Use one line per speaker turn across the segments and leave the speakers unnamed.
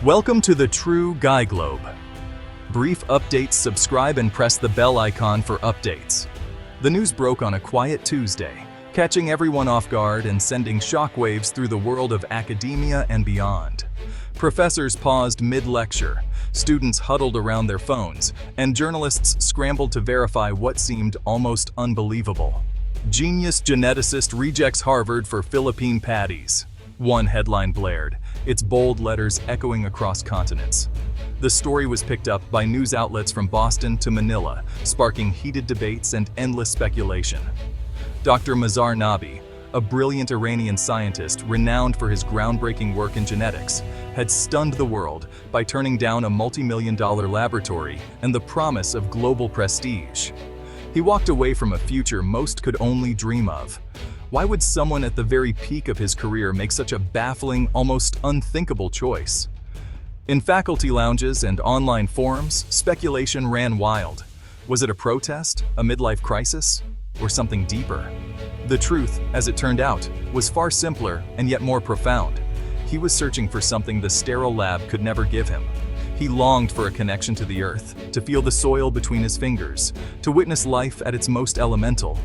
Welcome to the True Guy Globe. Brief updates, subscribe and press the bell icon for updates. The news broke on a quiet Tuesday, catching everyone off guard and sending shockwaves through the world of academia and beyond. Professors paused mid-lecture, students huddled around their phones, and journalists scrambled to verify what seemed almost unbelievable. Genius geneticist rejects Harvard for Philippine patties. One headline blared, its bold letters echoing across continents. The story was picked up by news outlets from Boston to Manila, sparking heated debates and endless speculation. Dr. Mazhar Nabi, a brilliant Iranian scientist renowned for his groundbreaking work in genetics, had stunned the world by turning down a multi-million-dollar laboratory and the promise of global prestige. He walked away from a future most could only dream of. Why would someone at the very peak of his career make such a baffling, almost unthinkable choice? In faculty lounges and online forums, speculation ran wild. Was it a protest, a midlife crisis, or something deeper? The truth, as it turned out, was far simpler and yet more profound. He was searching for something the sterile lab could never give him. He longed for a connection to the earth, to feel the soil between his fingers, to witness life at its most elemental.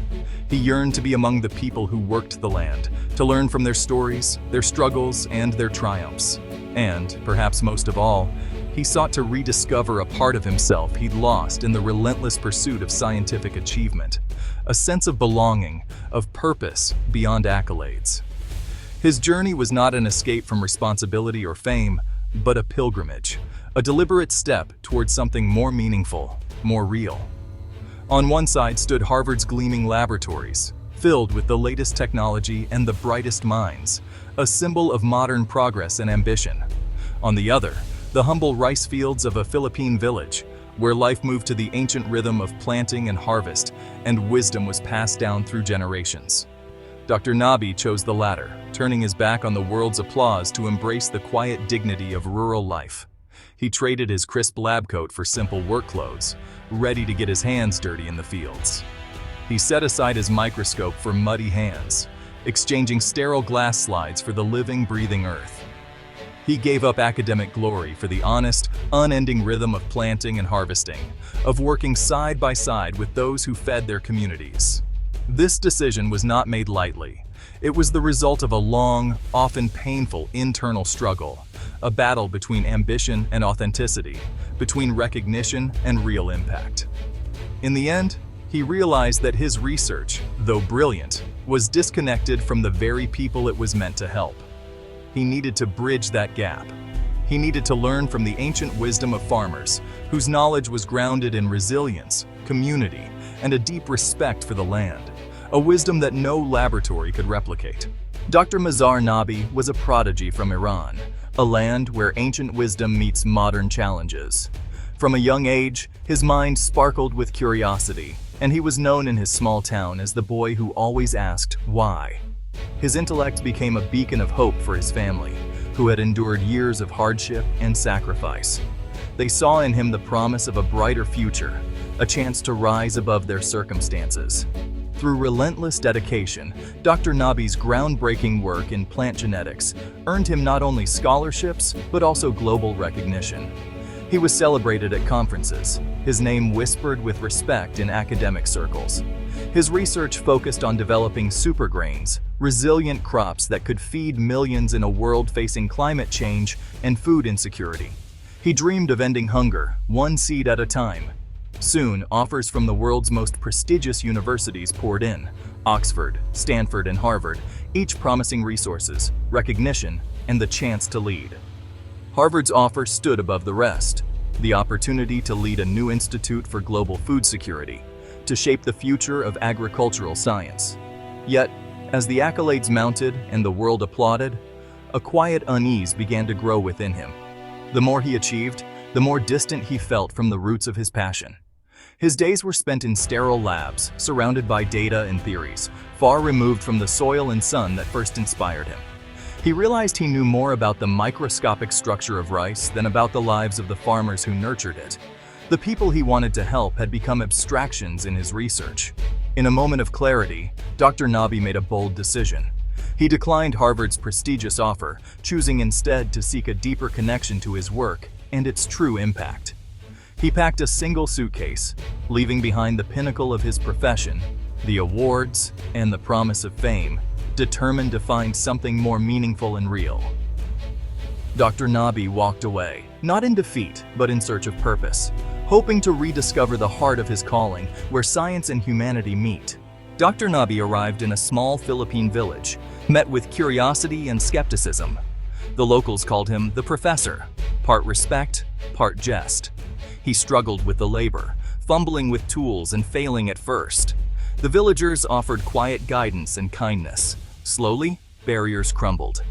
He yearned to be among the people who worked the land, to learn from their stories, their struggles, and their triumphs. And, perhaps most of all, he sought to rediscover a part of himself he'd lost in the relentless pursuit of scientific achievement, a sense of belonging, of purpose beyond accolades. His journey was not an escape from responsibility or fame, but a pilgrimage, a deliberate step towards something more meaningful, more real. On one side stood Harvard's gleaming laboratories, filled with the latest technology and the brightest minds, a symbol of modern progress and ambition. On the other, the humble rice fields of a Philippine village, where life moved to the ancient rhythm of planting and harvest, and wisdom was passed down through generations. Dr. Nabi chose the latter, turning his back on the world's applause to embrace the quiet dignity of rural life. He traded his crisp lab coat for simple work clothes, ready to get his hands dirty in the fields. He set aside his microscope for muddy hands, exchanging sterile glass slides for the living, breathing earth. He gave up academic glory for the honest, unending rhythm of planting and harvesting, of working side by side with those who fed their communities. This decision was not made lightly. It was the result of a long, often painful internal struggle, a battle between ambition and authenticity, between recognition and real impact. In the end, he realized that his research, though brilliant, was disconnected from the very people it was meant to help. He needed to bridge that gap. He needed to learn from the ancient wisdom of farmers, whose knowledge was grounded in resilience, community, and a deep respect for the land, a wisdom that no laboratory could replicate. Dr. Mazhar Nabi was a prodigy from Iran, a land where ancient wisdom meets modern challenges. From a young age, his mind sparkled with curiosity, and he was known in his small town as the boy who always asked why. His intellect became a beacon of hope for his family, who had endured years of hardship and sacrifice. They saw in him the promise of a brighter future, a chance to rise above their circumstances. Through relentless dedication, Dr. Nabi's groundbreaking work in plant genetics earned him not only scholarships, but also global recognition. He was celebrated at conferences, his name whispered with respect in academic circles. His research focused on developing supergrains, resilient crops that could feed millions in a world facing climate change and food insecurity. He dreamed of ending hunger, one seed at a time. Soon, offers from the world's most prestigious universities poured in: Oxford, Stanford, and Harvard, each promising resources, recognition, and the chance to lead. Harvard's offer stood above the rest: the opportunity to lead a new institute for global food security, to shape the future of agricultural science. Yet, as the accolades mounted and the world applauded, a quiet unease began to grow within him. The more he achieved, the more distant he felt from the roots of his passion. His days were spent in sterile labs, surrounded by data and theories, far removed from the soil and sun that first inspired him. He realized he knew more about the microscopic structure of rice than about the lives of the farmers who nurtured it. The people he wanted to help had become abstractions in his research. In a moment of clarity, Dr. Nabi made a bold decision. He declined Harvard's prestigious offer, choosing instead to seek a deeper connection to his work and its true impact. He packed a single suitcase, leaving behind the pinnacle of his profession, the awards, and the promise of fame, determined to find something more meaningful and real. Dr. Nabi walked away, not in defeat, but in search of purpose, hoping to rediscover the heart of his calling, where science and humanity meet. Dr. Nabi arrived in a small Philippine village, met with curiosity and skepticism. The locals called him the professor, part respect, part jest. He struggled with the labor, fumbling with tools and failing at first. The villagers offered quiet guidance and kindness. Slowly, barriers crumbled.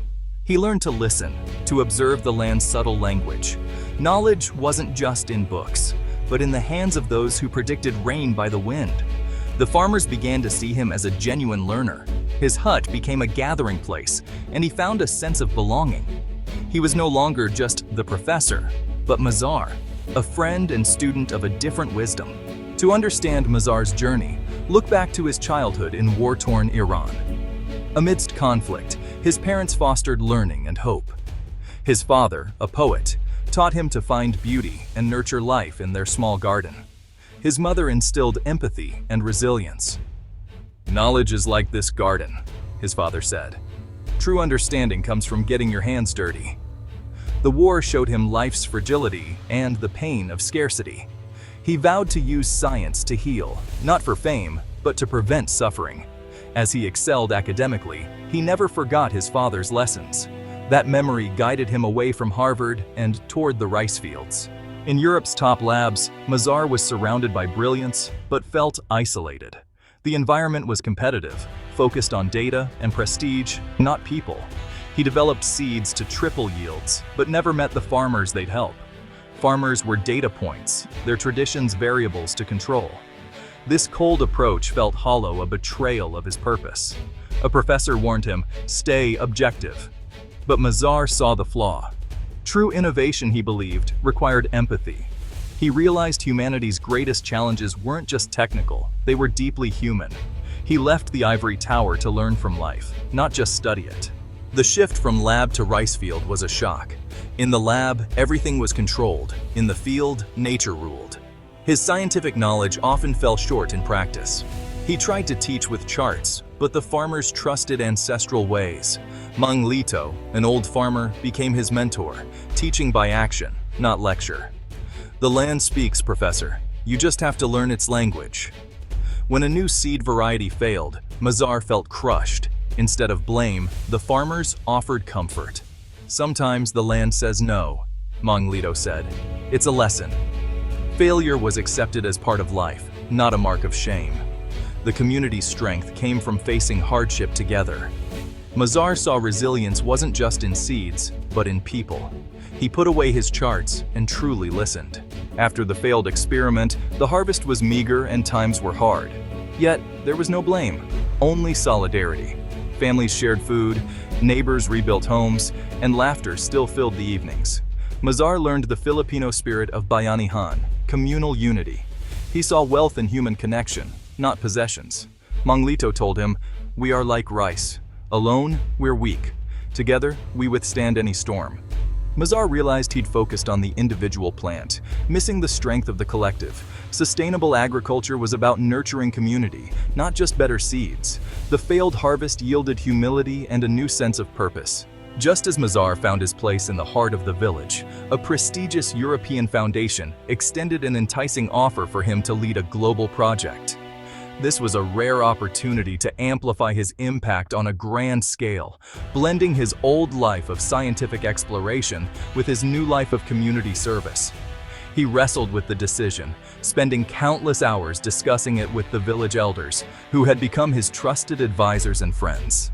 He learned to listen, to observe the land's subtle language. Knowledge wasn't just in books, but in the hands of those who predicted rain by the wind. The farmers began to see him as a genuine learner. His hut became a gathering place, and he found a sense of belonging. He was no longer just the professor, but Mazar, a friend and student of a different wisdom. To understand Mazar's journey, look back to his childhood in war-torn Iran. Amidst conflict, his parents fostered learning and hope. His father, a poet, taught him to find beauty and nurture life in their small garden. His mother instilled empathy and resilience. "Knowledge is like this garden," his father said. "True understanding comes from getting your hands dirty." The war showed him life's fragility and the pain of scarcity. He vowed to use science to heal, not for fame, but to prevent suffering. As he excelled academically, he never forgot his father's lessons. That memory guided him away from Harvard and toward the rice fields. In Europe's top labs, Mazar was surrounded by brilliance, but felt isolated. The environment was competitive, focused on data and prestige, not people. He developed seeds to triple yields, but never met the farmers they'd help. Farmers were data points, their traditions variables to control. This cold approach felt hollow, a betrayal of his purpose. A professor warned him, "Stay objective." But Mazar saw the flaw. True innovation, he believed, required empathy. He realized humanity's greatest challenges weren't just technical, they were deeply human. He left the ivory tower to learn from life, not just study it. The shift from lab to rice field was a shock. In the lab, everything was controlled. In the field, nature ruled. His scientific knowledge often fell short in practice. He tried to teach with charts, but the farmers trusted ancestral ways. Mang Lito, an old farmer, became his mentor, teaching by action, not lecture. "The land speaks, professor. You just have to learn its language." When a new seed variety failed, Mazar felt crushed. Instead of blame, the farmers offered comfort. "Sometimes the land says no," Mang Lito said. "It's a lesson." Failure was accepted as part of life, not a mark of shame. The community's strength came from facing hardship together. Mazar saw resilience wasn't just in seeds, but in people. He put away his charts and truly listened. After the failed experiment, the harvest was meager and times were hard. Yet, there was no blame, only solidarity. Families shared food, neighbors rebuilt homes, and laughter still filled the evenings. Mazar learned the Filipino spirit of bayanihan, communal unity. He saw wealth in human connection, not possessions. Mang Lito told him, "We are like rice. Alone, we're weak. Together, we withstand any storm." Mazar realized he'd focused on the individual plant, missing the strength of the collective. Sustainable agriculture was about nurturing community, not just better seeds. The failed harvest yielded humility and a new sense of purpose. Just as Mazar found his place in the heart of the village, a prestigious European foundation extended an enticing offer for him to lead a global project. This was a rare opportunity to amplify his impact on a grand scale, blending his old life of scientific exploration with his new life of community service. He wrestled with the decision, spending countless hours discussing it with the village elders, who had become his trusted advisors and friends.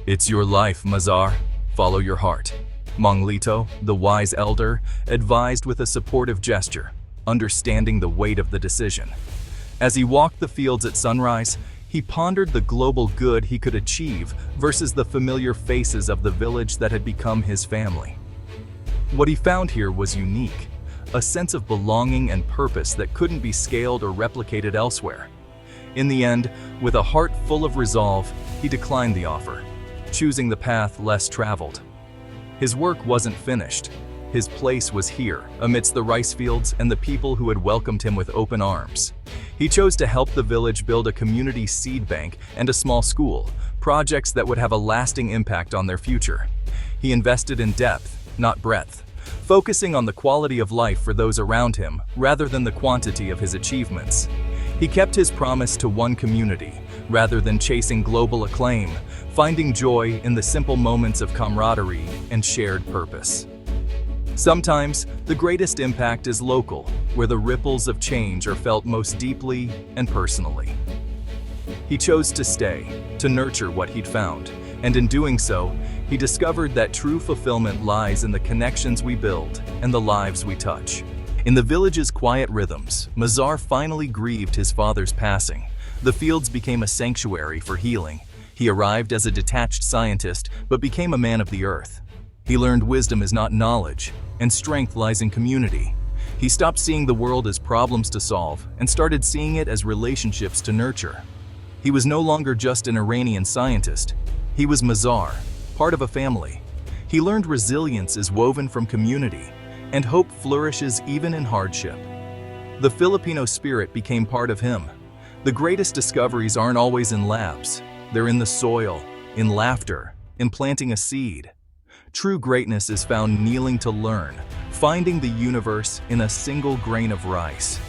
"It's your life, Mazar. Follow your heart," Mang Lito, the wise elder, advised with a supportive gesture, understanding the weight of the decision. As he walked the fields at sunrise, he pondered the global good he could achieve versus the familiar faces of the village that had become his family. What he found here was unique, a sense of belonging and purpose that couldn't be scaled or replicated elsewhere. In the end, with a heart full of resolve, he declined the offer. choosing the path less traveled. His work wasn't finished. His place was here, amidst the rice fields and the people who had welcomed him with open arms. He chose to help the village build a community seed bank and a small school, projects that would have a lasting impact on their future. He invested in depth, not breadth, focusing on the quality of life for those around him rather than the quantity of his achievements. He kept his promise to one community, rather than chasing global acclaim, finding joy in the simple moments of camaraderie and shared purpose. Sometimes, the greatest impact is local, where the ripples of change are felt most deeply and personally. He chose to stay, to nurture what he'd found, and in doing so, he discovered that true fulfillment lies in the connections we build and the lives we touch. In the village's quiet rhythms, Mazar finally grieved his father's passing. The fields became a sanctuary for healing. He arrived as a detached scientist, but became a man of the earth. He learned wisdom is not knowledge, and strength lies in community. He stopped seeing the world as problems to solve and started seeing it as relationships to nurture. He was no longer just an Iranian scientist. He was Mazar, part of a family. He learned resilience is woven from community, and hope flourishes even in hardship. The Filipino spirit became part of him. The greatest discoveries aren't always in labs. They're in the soil, in laughter, in planting a seed. True greatness is found kneeling to learn, finding the universe in a single grain of rice.